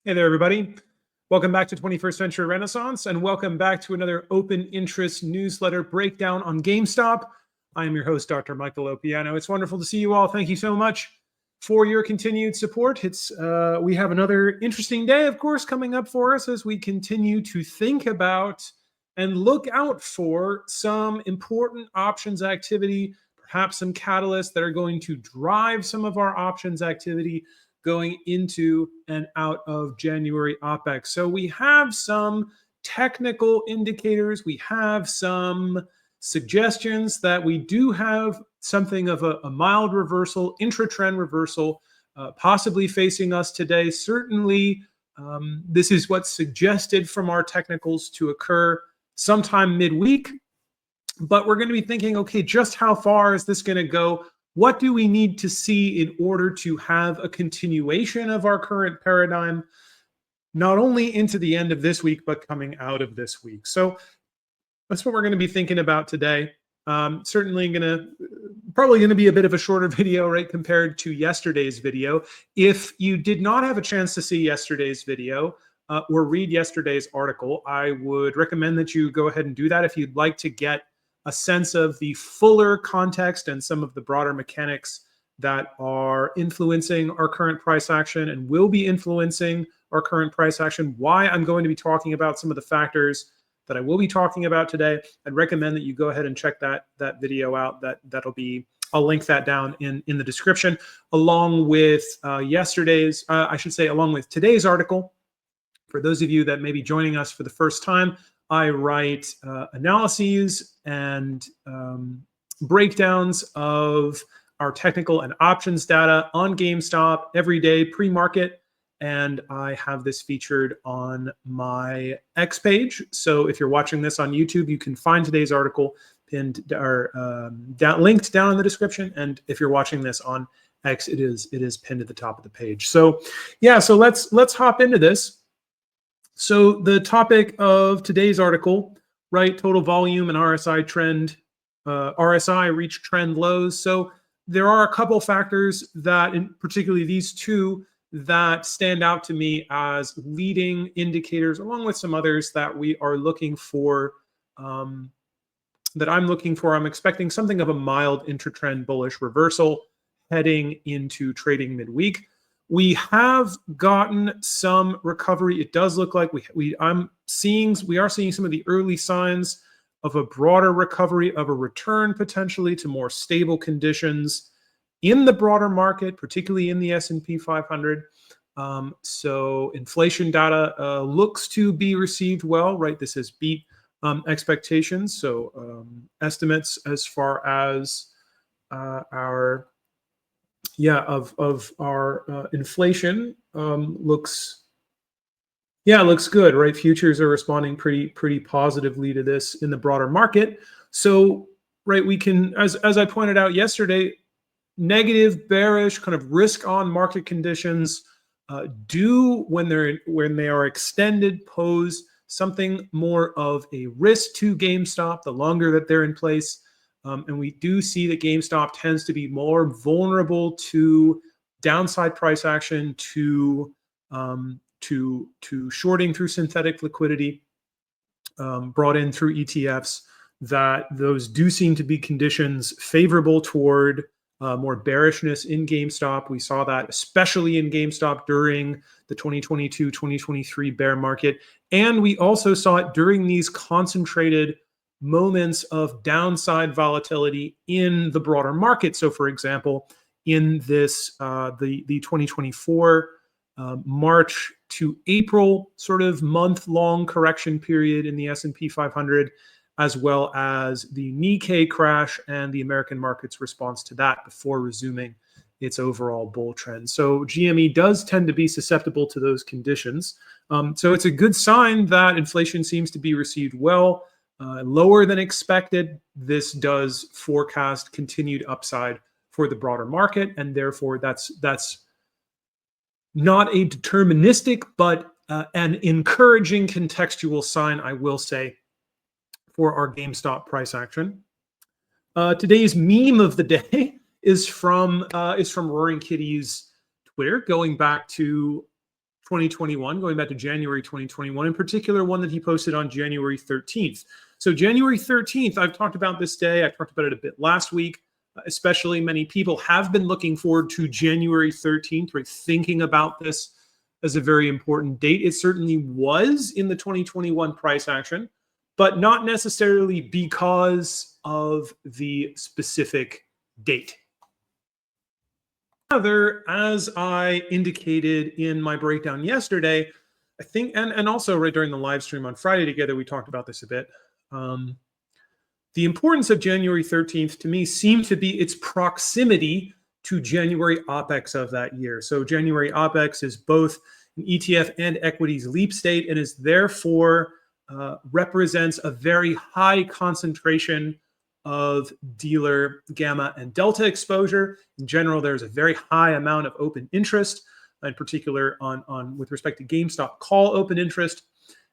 Hey there, everybody. Welcome back to 21st Century Renaissance, and welcome back to another open interest newsletter breakdown on GameStop. I am your host, Dr. Michael LoPiano. It's wonderful to see you all. Thank you so much for your continued support. We have another interesting day, of course, coming up for us as we continue to think about and look out for some important options activity, perhaps some catalysts that are going to drive some of our options activity going into and out of January OPEX. So we have some technical indicators. We have some suggestions that we do have something of a mild reversal, intra-trend reversal, possibly facing us today. Certainly, this is what's suggested from our technicals to occur sometime midweek. But we're going to be thinking, okay, just how far is this going to go? What do we need to see in order to have a continuation of our current paradigm, not only into the end of this week, but coming out of this week? So that's what we're going to be thinking about today. Certainly probably going to be a bit of a shorter video, right, compared to yesterday's video. If you did not have a chance to see yesterday's video or read yesterday's article, I would recommend that you go ahead and do that if you'd like to get a sense of the fuller context and some of the broader mechanics that are influencing our current price action and will be influencing our current price action. Why I'm going to be talking about some of the factors that I will be talking about today. I'd recommend that you go ahead and check that video out. I'll link that down in the description, along with along with today's article. For those of you that may be joining us for the first time, I write analyses and breakdowns of our technical and options data on GameStop every day pre-market, and I have this featured on my X page. So if you're watching this on YouTube, you can find today's article pinned or linked down in the description, and if you're watching this on X, it is pinned at the top of the page. So yeah, so let's hop into this. So the topic of today's article, right, total volume and RSI trend, RSI reached trend lows. So there are a couple factors that, particularly these two, that stand out to me as leading indicators, along with some others that we are looking for, that I'm looking for. I'm expecting something of a mild intra-trend bullish reversal heading into trading midweek. We have gotten some recovery. It does look like we are seeing some of the early signs of a broader recovery, of a return potentially to more stable conditions in the broader market, particularly in the S&P 500. So inflation data looks to be received well, right? This has beat expectations. So estimates as far as our inflation looks good, right? Futures are responding pretty positively to this in the broader market. So, right, we can, as I pointed out yesterday, negative, bearish, kind of risk-on market conditions when they are extended, pose something more of a risk to GameStop the longer that they're in place. And we do see that GameStop tends to be more vulnerable to downside price action, to shorting through synthetic liquidity brought in through ETFs. That those do seem to be conditions favorable toward more bearishness in GameStop. We saw that especially in GameStop during the 2022-2023 bear market, and we also saw it during these concentrated moments of downside volatility in the broader market. So, for example, in this the 2024 March to April sort of month-long correction period in the S&P 500, as well as the Nikkei crash and the American market's response to that before resuming its overall bull trend. So GME does tend to be susceptible to those conditions. So it's a good sign that inflation seems to be received well. Lower than expected. This does forecast continued upside for the broader market, and therefore that's not a deterministic, but an encouraging contextual sign, I will say, for our GameStop price action. Today's meme of the day is from Roaring Kitty's Twitter, going back to 2021, going back to January 2021, in particular, one that he posted on January 13th. So January 13th, I've talked about this day. I talked about it a bit last week. Especially many people have been looking forward to January 13th, right? Thinking about this as a very important date. It certainly was in the 2021 price action, but not necessarily because of the specific date. However, as I indicated in my breakdown yesterday, I think, and also right during the live stream on Friday together, we talked about this a bit. The importance of January 13th to me seemed to be its proximity to January OPEX of that year. So January OPEX is both an ETF and equities leap state and is therefore represents a very high concentration of dealer gamma and delta exposure. In general, there's a very high amount of open interest, in particular on with respect to GameStop call open interest.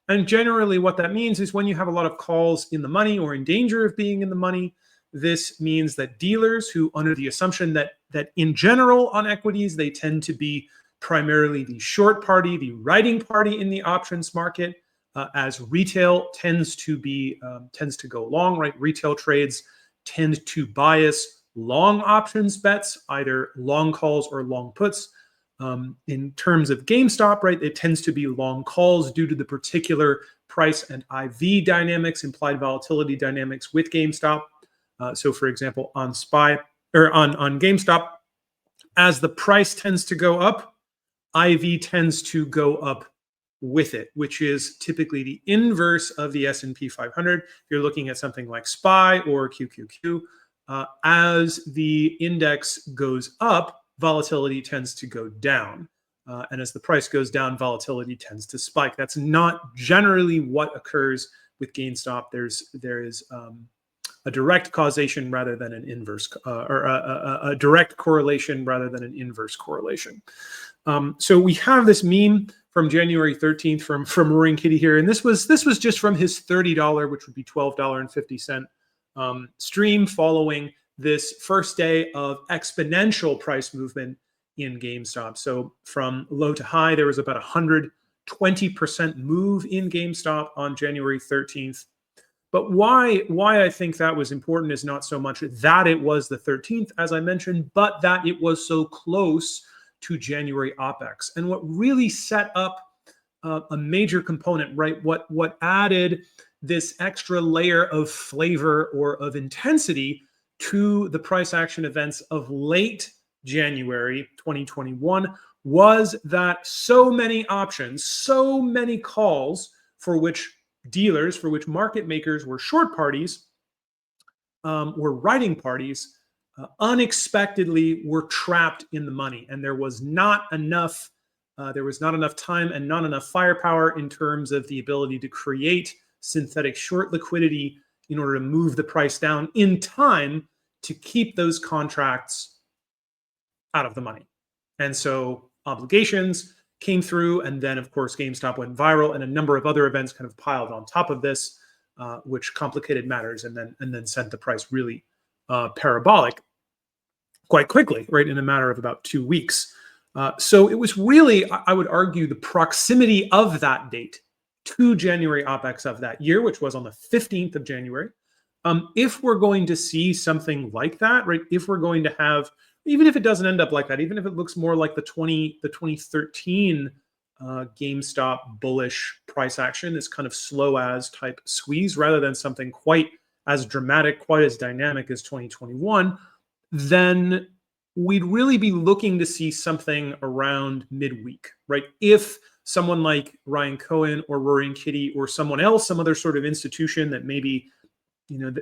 And generally what that means is when you have a lot of calls in the money or in danger of being in the money, this means that dealers who, under the assumption that in general on equities, they tend to be primarily the short party, the writing party in the options market, as retail tends to go long, right? Retail trades tend to bias long options bets, either long calls or long puts. In terms of GameStop, right, it tends to be long calls due to the particular price and IV dynamics, implied volatility dynamics with GameStop. So, for example, on GameStop, as the price tends to go up, IV tends to go up with it, which is typically the inverse of the S&P 500. If you're looking at something like SPY or QQQ, as the index goes up, volatility tends to go down. And as the price goes down, volatility tends to spike. That's not generally what occurs with GameStop. There is a direct causation rather than an inverse, or a direct correlation rather than an inverse correlation. So we have this meme from January 13th from Roaring Kitty here, and this was just from his $30, which would be $12.50 stream following this first day of exponential price movement in GameStop. So from low to high, there was about 120% move in GameStop on January 13th. But why I think that was important is not so much that it was the 13th, as I mentioned, but that it was so close to January OPEX. And what really set up a major component, right? What added this extra layer of flavor or of intensity to the price action events of late January 2021 was that so many options, so many calls for which dealers, for which market makers were short parties, were writing parties, unexpectedly were trapped in the money. And there was not enough time and not enough firepower in terms of the ability to create synthetic short liquidity in order to move the price down in time to keep those contracts out of the money. And so obligations came through, and then of course GameStop went viral, and a number of other events kind of piled on top of this, which complicated matters and then sent the price really parabolic quite quickly, right, in a matter of about 2 weeks. So it was really, I would argue, the proximity of that date to January OPEX of that year, which was on the 15th of January. If we're going to see something like that, right, if we're going to have, even if it doesn't end up like that, even if it looks more like the 2013 GameStop bullish price action, this kind of slow as type squeeze, rather than something quite as dramatic, quite as dynamic as 2021, then we'd really be looking to see something around midweek, right? If someone like Ryan Cohen or Roaring Kitty or someone else, some other sort of institution that maybe,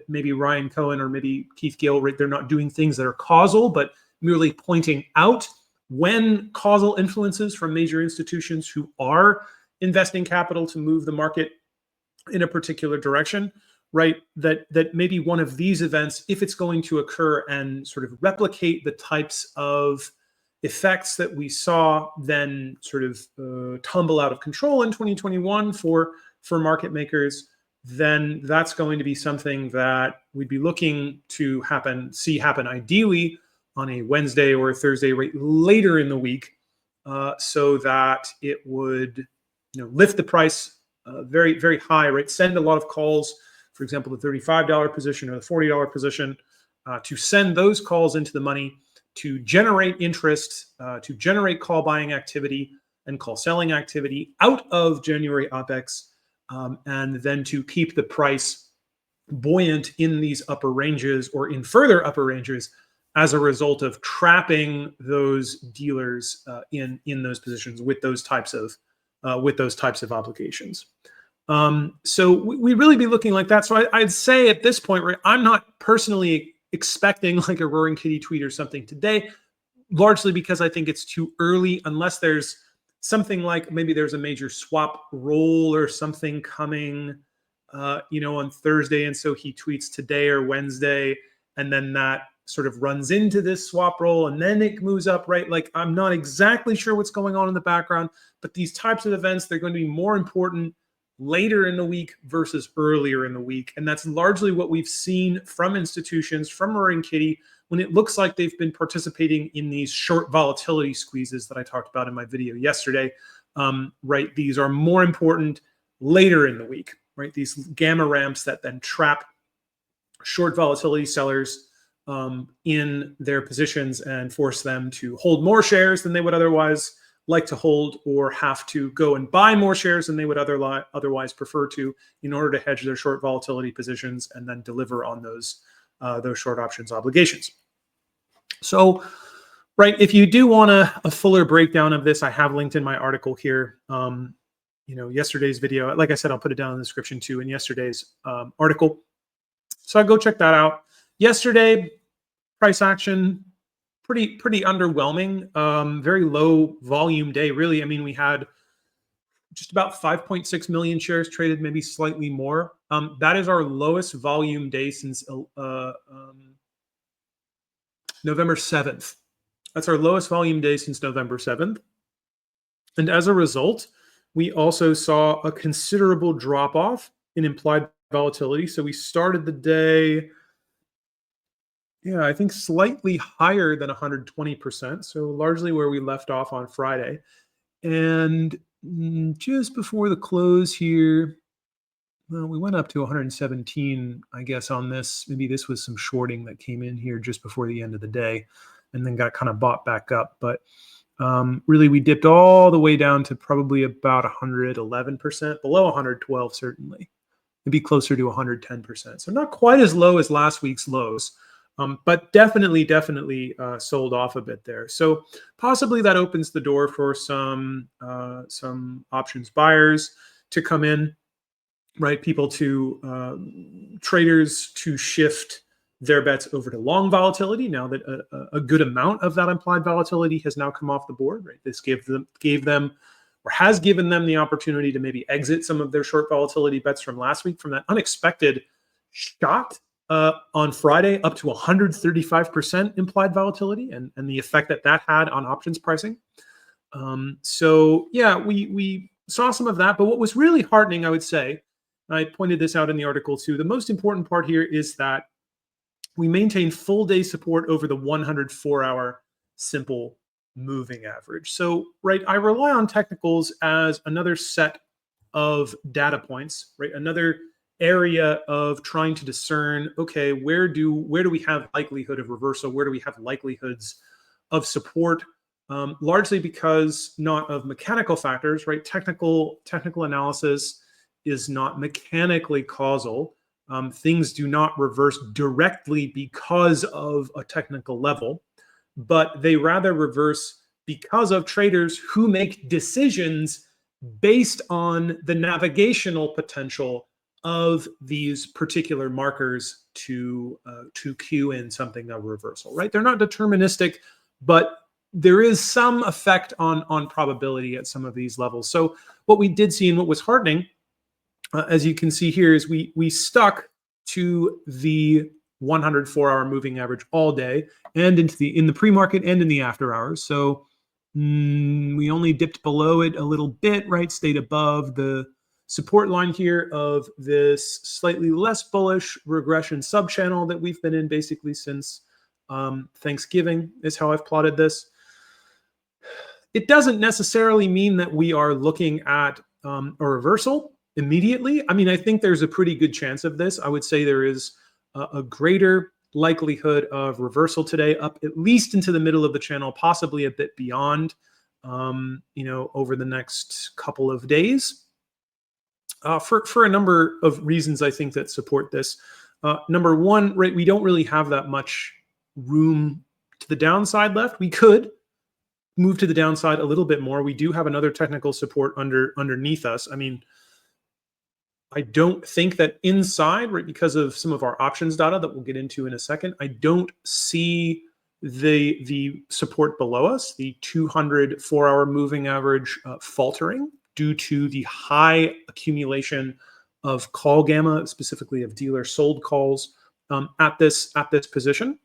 maybe Ryan Cohen or maybe Keith Gill, right, they're not doing things that are causal, but merely pointing out when causal influences from major institutions who are investing capital to move the market in a particular direction, right, that maybe one of these events, if it's going to occur and sort of replicate the types of effects that we saw then sort of tumble out of control in 2021 for market makers, then that's going to be something that we'd be looking to see happen ideally on a Wednesday or a Thursday, right, later in the week, so that it would lift the price very, very high, right? Send a lot of calls, for example, the $35 position or the $40 position, to send those calls into the money to generate interest, to generate call buying activity and call selling activity out of January OPEX, and then to keep the price buoyant in these upper ranges or in further upper ranges as a result of trapping those dealers in those positions with those types of obligations. So we'd really be looking like that. So I'd say at this point, right, I'm not personally expecting like a roaring kitty tweet or something today, largely because I think it's too early, unless there's something like maybe there's a major swap roll or something coming, on Thursday. And so he tweets today or Wednesday, and then that sort of runs into this swap roll and then it moves up, right? Like, I'm not exactly sure what's going on in the background, but these types of events, they're going to be more important later in the week versus earlier in the week. And that's largely what we've seen from institutions, from Roaring Kitty, when it looks like they've been participating in these short volatility squeezes that I talked about in my video yesterday. Right, these are more important later in the week, right? These gamma ramps that then trap short volatility sellers in their positions and force them to hold more shares than they would otherwise like to hold, or have to go and buy more shares than they would otherwise prefer to, in order to hedge their short volatility positions and then deliver on those short options obligations. So, right, if you do want a fuller breakdown of this, I have linked in my article here. Yesterday's video, like I said, I'll put it down in the description too, in yesterday's article. So go check that out. Yesterday, price action, pretty underwhelming. Very low volume day, really. I mean, we had just about 5.6 million shares traded, maybe slightly more. That is our lowest volume day since November 7th. That's our lowest volume day since November 7th. And as a result, we also saw a considerable drop off in implied volatility. So we started the day, I think slightly higher than 120%. So largely where we left off on Friday. And just before the close here, well, we went up to 117, I guess, on this. Maybe this was some shorting that came in here just before the end of the day and then got kind of bought back up. But really, we dipped all the way down to probably about 111%, below 112, certainly. Maybe closer to 110%. So not quite as low as last week's lows, but definitely sold off a bit there. So possibly that opens the door for some options buyers to come in, right? People traders to shift their bets over to long volatility now that a good amount of that implied volatility has now come off the board, right? This has given them the opportunity to maybe exit some of their short volatility bets from last week, from that unexpected shot on Friday up to 135% implied volatility, and the effect that had on options pricing. So yeah, we saw some of that, but what was really heartening, I would say, I pointed this out in the article too, the most important part here is that we maintain full day support over the 104-hour simple moving average. So, right, I rely on technicals as another set of data points, right? Another area of trying to discern, okay, where do we have likelihood of reversal? Where do we have likelihoods of support? Largely because not of mechanical factors, right? Technical analysis is not mechanically causal. Things do not reverse directly because of a technical level, but they rather reverse because of traders who make decisions based on the navigational potential of these particular markers to cue in something of reversal, right? They're not deterministic, but there is some effect on probability at some of these levels. So what we did see, and what was heartening, as you can see here, is we stuck to the 104-hour moving average all day, and in the pre-market and in the after hours. So we only dipped below it a little bit, right? Stayed above the support line here of this slightly less bullish regression sub-channel that we've been in basically since Thanksgiving, is how I've plotted this. It doesn't necessarily mean that we are looking at a reversal immediately. I mean, I think there's a pretty good chance of this. I would say there is a greater likelihood of reversal today, up at least into the middle of the channel, possibly a bit beyond, over the next couple of days. For a number of reasons, I think that support this. Number one, right, we don't really have that much room to the downside left. We could move to the downside a little bit more. We do have another technical support underneath us. I mean, I don't think that inside, right, because of some of our options data that we'll get into in a second, I don't see the support below us, the 200 4-hour moving average faltering due to the high accumulation of call gamma, specifically of dealer sold calls at this position.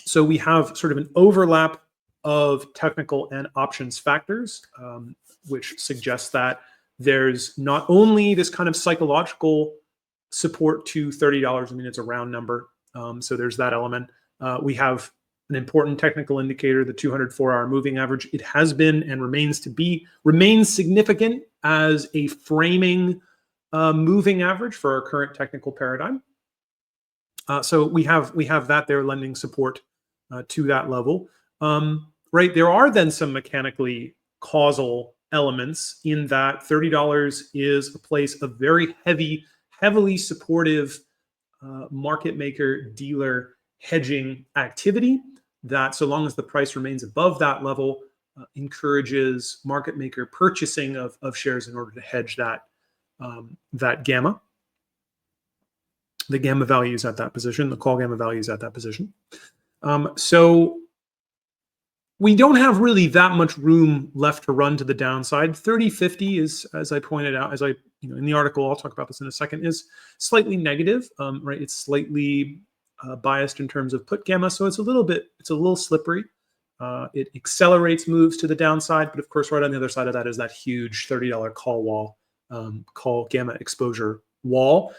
So we have sort of an overlap of technical and options factors, which suggests that there's not only this kind of psychological support to $30. I mean, it's a round number. So there's that element. We have an important technical indicator, the 200 4-hour moving average. It has been and remains significant as a framing moving average for our current technical paradigm. So we have that there lending support to that level. Right, there are then some mechanically causal elements in that $30 is a place of very heavily supportive market maker dealer hedging activity that, so long as the price remains above that level, encourages market maker purchasing of shares in order to hedge that gamma. The gamma values at that position, the call gamma values at that position. So we don't have really that much room left to run to the downside. 30.50 is, as I pointed out, in the article, I'll talk about this in a second, is slightly negative, right? It's slightly biased in terms of put gamma, so it's a little slippery. It accelerates moves to the downside, but of course, right on the other side of that is that huge $30 call wall, call gamma exposure wall.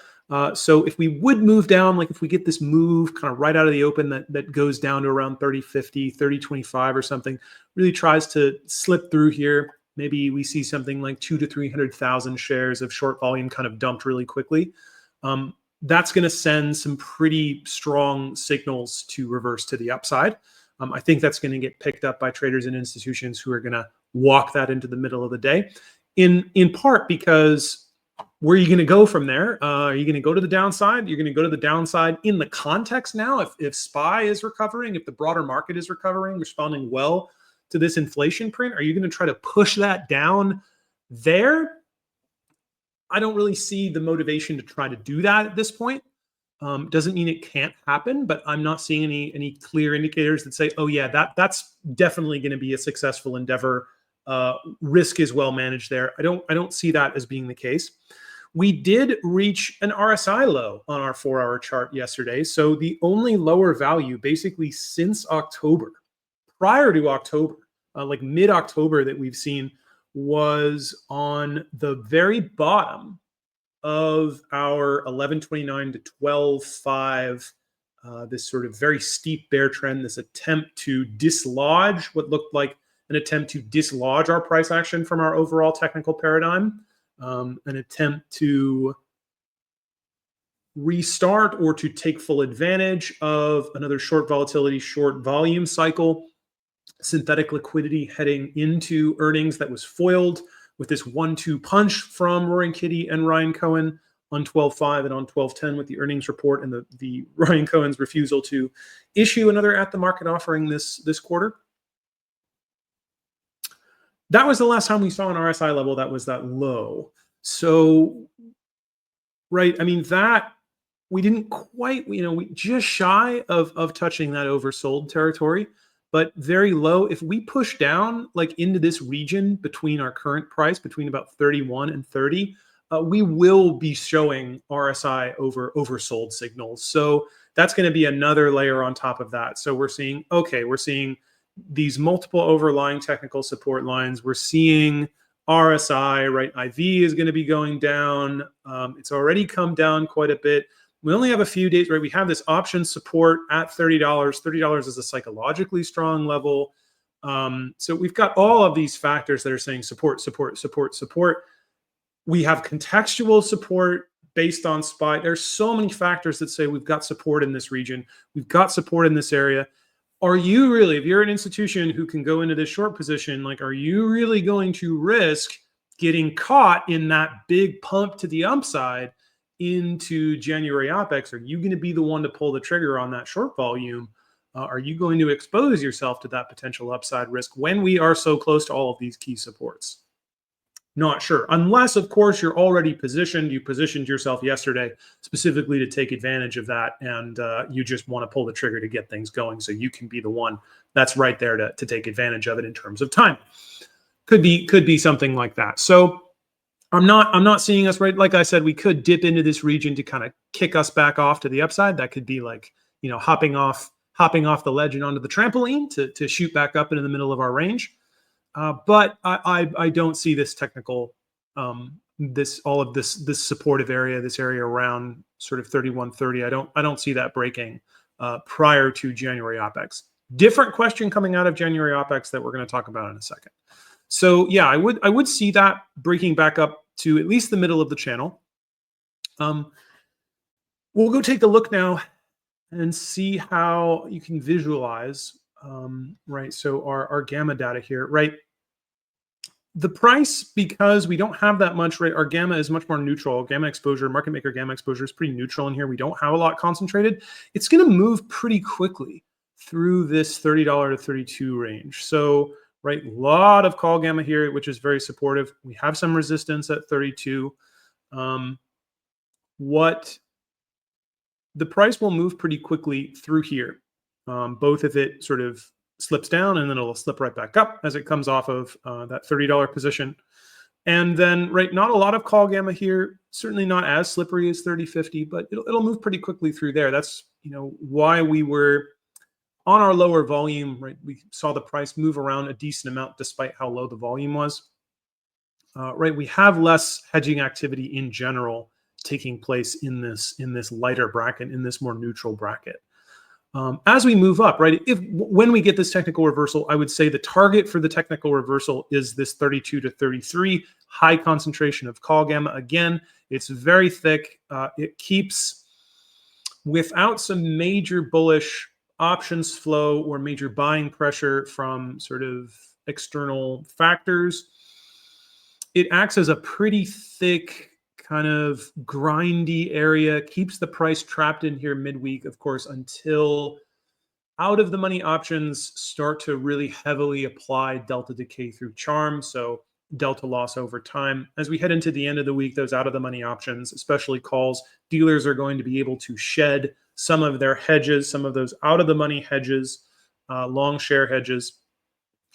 So if we would move down, like if we get this move kind of right out of the open that goes down to around 30.50, 30.25 or something, really tries to slip through here, maybe we see something like 200,000 to 300,000 shares of short volume kind of dumped really quickly. That's going to send some pretty strong signals to reverse to the upside. I think that's going to get picked up by traders and institutions who are going to walk that into the middle of the day, in part because where are you going to go from there? Are you going to go to the downside? You're going to go to the downside in the context now. If SPY is recovering, if the broader market is recovering, responding well to this inflation print, are you going to try to push that down there? I don't really see the motivation to try to do that at this point. Doesn't mean it can't happen, but I'm not seeing any clear indicators that say, oh yeah, that's definitely going to be a successful endeavor. Risk is well managed there. I don't see that as being the case. We did reach an RSI low on our 4-hour chart yesterday. So the only lower value basically since October, prior to October, like mid-October that we've seen, was on the very bottom of our 1129 to 12.5, this sort of very steep bear trend, this attempt to dislodge what looked like an attempt to dislodge our price action from our overall technical paradigm, an attempt to restart or to take full advantage of another short volatility, short volume cycle, synthetic liquidity heading into earnings that was foiled with this 1-2 punch from Roaring Kitty and Ryan Cohen on 12.5 and on 12.10 with the earnings report and the Ryan Cohen's refusal to issue another at-the-market offering this quarter. That was the last time we saw an RSI level that was that low. So, right, I mean, that we didn't quite, we just shy of touching that oversold territory, but very low. If we push down like into this region between our current price, between about 31 and 30, we will be showing RSI oversold signals. So that's going to be another layer on top of that. So we're seeing these multiple overlying technical support lines. We're seeing RSI, right? IV is going to be going down. It's already come down quite a bit. We only have a few days, right? We have this option support at $30. $30 is a psychologically strong level. So we've got all of these factors that are saying support, support, support, support. We have contextual support based on SPY. There's so many factors that say we've got support in this region. We've got support in this area. Are you really, if you're an institution who can go into this short position, like, are you really going to risk getting caught in that big pump to the upside into January OPEX? Are you going to be the one to pull the trigger on that short volume? Are you going to expose yourself to that potential upside risk when we are so close to all of these key supports? Not sure. Unless, of course, you're already positioned. You positioned yourself yesterday specifically to take advantage of that, and you just want to pull the trigger to get things going so you can be the one that's right there to take advantage of it in terms of time. Could be something like that. So I'm not seeing us, right. Like I said, we could dip into this region to kind of kick us back off to the upside. That could be like, you know, hopping off the ledge and onto the trampoline to shoot back up into the middle of our range. But I don't see this technical, this supportive area, this area around sort of 3130. I don't see that breaking prior to January OPEX. Different question coming out of January OPEX that we're going to talk about in a second. So yeah, I would see that breaking back up to at least the middle of the channel. We'll go take a look now and see how you can visualize. Right, so our gamma data here, right? The price, because we don't have that much, right? Our gamma is much more neutral. Gamma exposure, market maker gamma exposure is pretty neutral in here. We don't have a lot concentrated. It's going to move pretty quickly through this $30 to 32 range. So, right, a lot of call gamma here, which is very supportive. We have some resistance at 32. What the price will move pretty quickly through here, both if it sort of slips down and then it'll slip right back up as it comes off of that $30 position. And then, right, not a lot of call gamma here, certainly not as slippery as 30.50, but it'll move pretty quickly through there. That's, you know, why we were on our lower volume, right? We saw the price move around a decent amount despite how low the volume was. Right, we have less hedging activity in general taking place in this lighter bracket, in this more neutral bracket. As we move up, right, when we get this technical reversal, I would say the target for the technical reversal is this 32 to 33, high concentration of call gamma. Again, it's very thick. It keeps, without some major bullish options flow or major buying pressure from sort of external factors, it acts as a pretty thick, kind of grindy area, keeps the price trapped in here midweek, of course, until out of the money options start to really heavily apply delta decay through charm. So delta loss over time. As we head into the end of the week, those out of the money options, especially calls, dealers are going to be able to shed some of their hedges, some of those out of the money hedges, long share hedges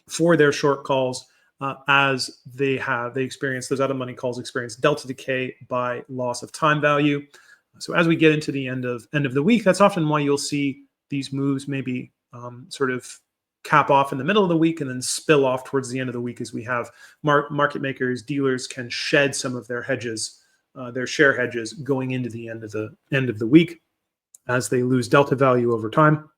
for their short calls. As they experience those out of money calls, experience delta decay by loss of time value. So as we get into the end of the week, that's often why you'll see these moves maybe sort of cap off in the middle of the week and then spill off towards the end of the week as we have market makers, dealers can shed some of their hedges, their share hedges going into the end of the week as they lose delta value over time.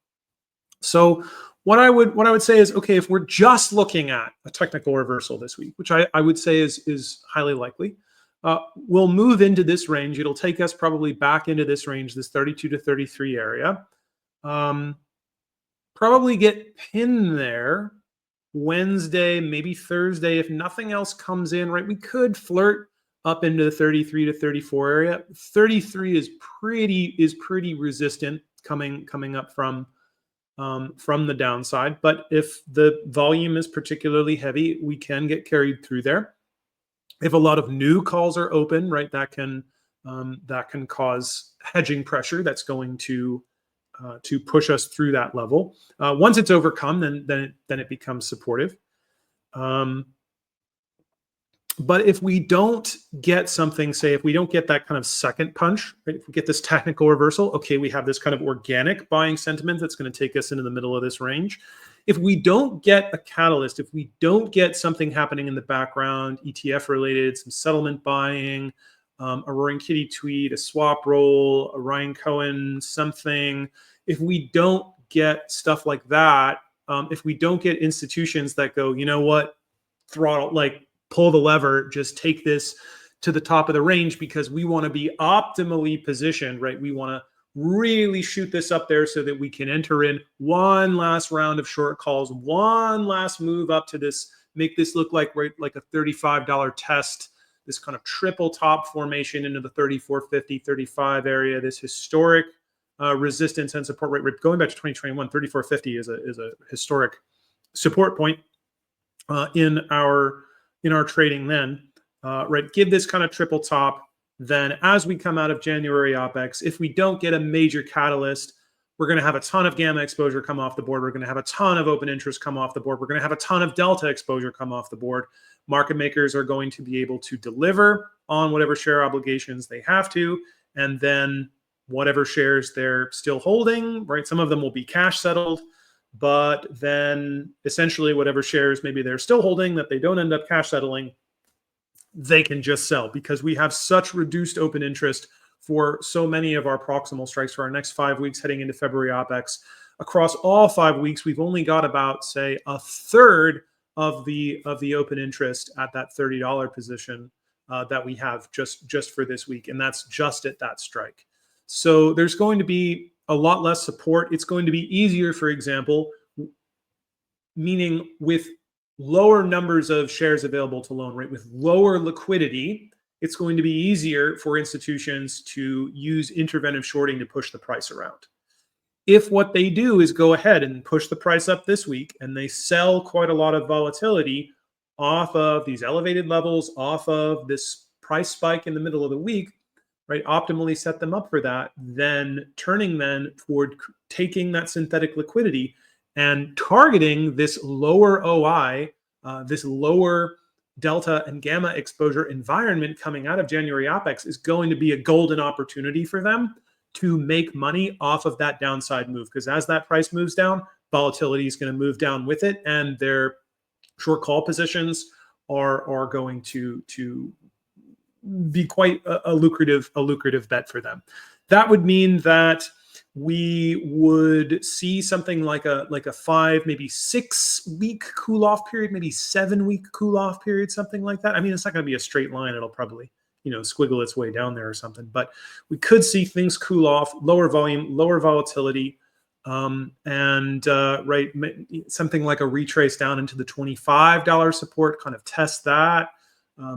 So what I would say is, okay, if we're just looking at a technical reversal this week, which I would say is highly likely, we'll move into this range. It'll take us probably back into this range, this 32 to 33 area. Probably get pinned there Wednesday, maybe Thursday. If nothing else comes in, right, we could flirt up into the 33 to 34 area. 33 is pretty resistant coming up from the downside. But if the volume is particularly heavy, we can get carried through there. If a lot of new calls are open, right, that can cause hedging pressure. That's going to push us through that level. Once it's overcome, then it becomes supportive. But if we don't get something, say, if we don't get that kind of second punch, right, if we get this technical reversal, okay, we have this kind of organic buying sentiment that's going to take us into the middle of this range. If we don't get a catalyst, if we don't get something happening in the background, ETF related, some settlement buying, a Roaring Kitty tweet, a swap roll, a Ryan Cohen something, if we don't get stuff like that, if we don't get institutions that go, you know what, throttle, like pull the lever, just take this to the top of the range, because we want to be optimally positioned, right? We want to really shoot this up there so that we can enter in one last round of short calls, one last move up to this, make this look like, right, like a $35 test, this kind of triple top formation into the 34.50, 35 area, this historic resistance and support rate. Going back to 2021, 34.50 is a historic support point in our trading then. Right, give this kind of triple top. Then as we come out of January OPEX, if we don't get a major catalyst, we're going to have a ton of gamma exposure come off the board. We're going to have a ton of open interest come off the board. We're going to have a ton of delta exposure come off the board. Market makers are going to be able to deliver on whatever share obligations they have to, and then whatever shares they're still holding, right? Some of them will be cash settled, but then essentially whatever shares maybe they're still holding that they don't end up cash settling, they can just sell, because we have such reduced open interest for so many of our proximal strikes for our next 5 weeks heading into February OPEX. Across all 5 weeks, we've only got about, say, a third of the open interest at that $30 position that we have just for this week, and that's just at that strike. So there's going to be a lot less support. It's going to be easier, for example, meaning with lower numbers of shares available to loan, right? With lower liquidity, it's going to be easier for institutions to use interventive shorting to push the price around. If what they do is go ahead and push the price up this week, and they sell quite a lot of volatility off of these elevated levels, off of this price spike in the middle of the week, right? Optimally set them up for that, then turning then toward taking that synthetic liquidity and targeting this lower OI, this lower delta and gamma exposure environment coming out of January OPEX is going to be a golden opportunity for them to make money off of that downside move. Because as that price moves down, volatility is going to move down with it, and their short call positions are going to be quite a lucrative bet for them. That would mean that we would see something like a 5, maybe 6 week cool off period, maybe 7 week cool off period, something like that. I mean, it's not going to be a straight line. It'll probably, squiggle its way down there or something, but we could see things cool off, lower volume, lower volatility, and something like a retrace down into the $25 support, kind of test that,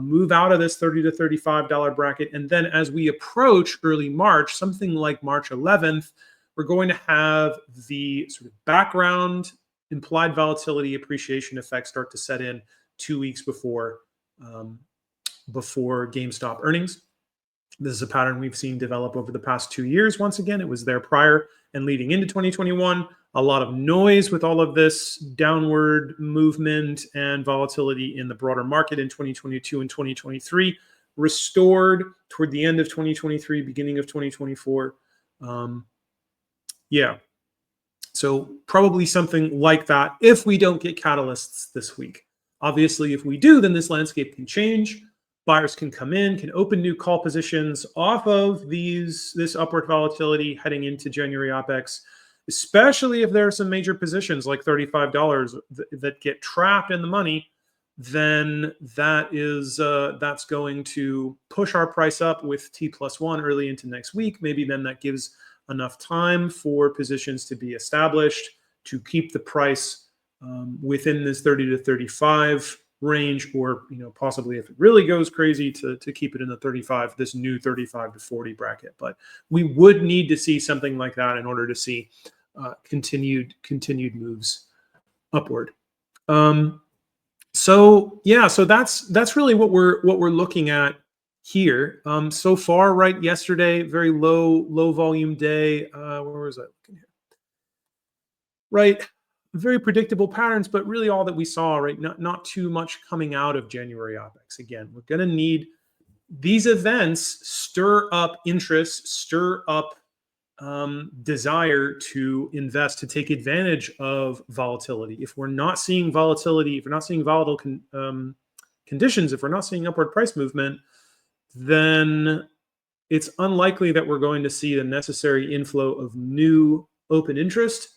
move out of this $30 to $35 bracket. And then as we approach early March, something like March 11th, we're going to have the sort of background implied volatility appreciation effect start to set in 2 weeks before GameStop earnings. This is a pattern we've seen develop over the past 2 years. Once again, it was there prior and leading into 2021. A lot of noise with all of this downward movement and volatility in the broader market in 2022 and 2023, restored toward the end of 2023, beginning of 2024. So probably something like that if we don't get catalysts this week. Obviously, if we do, then this landscape can change. Buyers can come in, can open new call positions off of this upward volatility heading into January OPEX, especially if there are some major positions like $35 that get trapped in the money. Then that's going to push our price up with T+1 early into next week. Maybe then that gives enough time for positions to be established to keep the price within this 30 to 35 range, or possibly if it really goes crazy to keep it in the 35, this new 35 to 40 bracket. But we would need to see something like that in order to see continued moves upward. So that's really what we're looking at here. So far, right? Yesterday, very low volume day. Where was I looking here? Right. Very predictable patterns, but really all that we saw, right? Not too much coming out of January OPEX. Again, we're going to need these events stir up interest, stir up desire to invest, to take advantage of volatility. If we're not seeing volatility, if we're not seeing volatile conditions, if we're not seeing upward price movement, then it's unlikely that we're going to see the necessary inflow of new open interest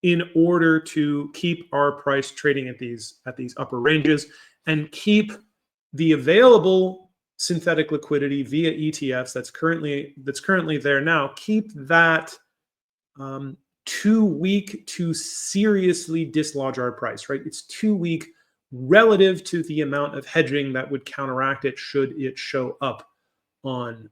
in order to keep our price trading at these upper ranges and keep the available synthetic liquidity via ETFs that's currently there now, keep that too weak to seriously dislodge our price, right? It's too weak relative to the amount of hedging that would counteract it should it show up on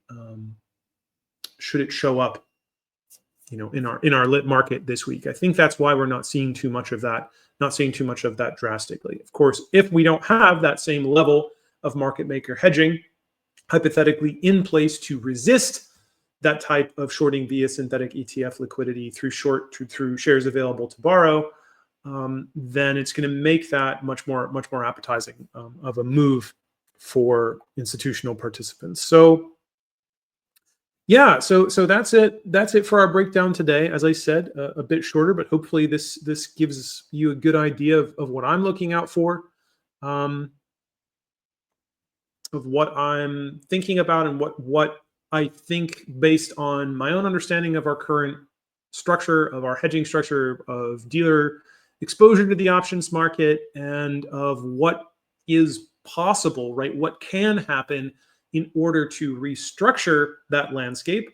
in our lit market this week. I think that's why we're not seeing too much of that drastically. Of course, if we don't have that same level of market maker hedging hypothetically in place to resist that type of shorting via synthetic ETF liquidity through shares available to borrow, then it's going to make that much more appetizing of a move for institutional participants. So yeah, so that's it. That's it for our breakdown today. As I said, a bit shorter, but hopefully this gives you a good idea of what I'm looking out for, of what I'm thinking about, and what I think based on my own understanding of our current structure, of our hedging structure, of dealer exposure to the options market, and of what is possible, right? What can happen in order to restructure that landscape.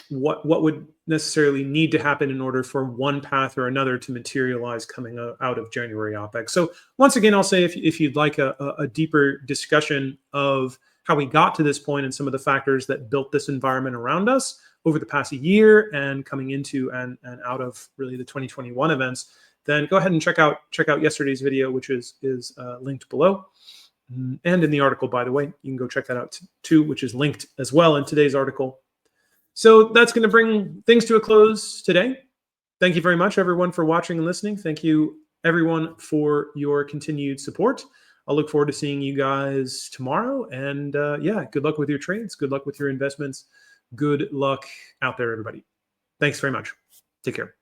What would necessarily need to happen in order for one path or another to materialize coming out of January OPEX. So once again, I'll say if you'd like a deeper discussion of how we got to this point and some of the factors that built this environment around us over the past year and coming into and out of really the 2021 events, then go ahead and check out yesterday's video, which is linked below. And in the article, by the way, you can go check that out too, which is linked as well in today's article. So that's going to bring things to a close today. Thank you very much, everyone, for watching and listening. Thank you, everyone, for your continued support. I'll look forward to seeing you guys tomorrow. And yeah, good luck with your trades. Good luck with your investments. Good luck out there, everybody. Thanks very much. Take care.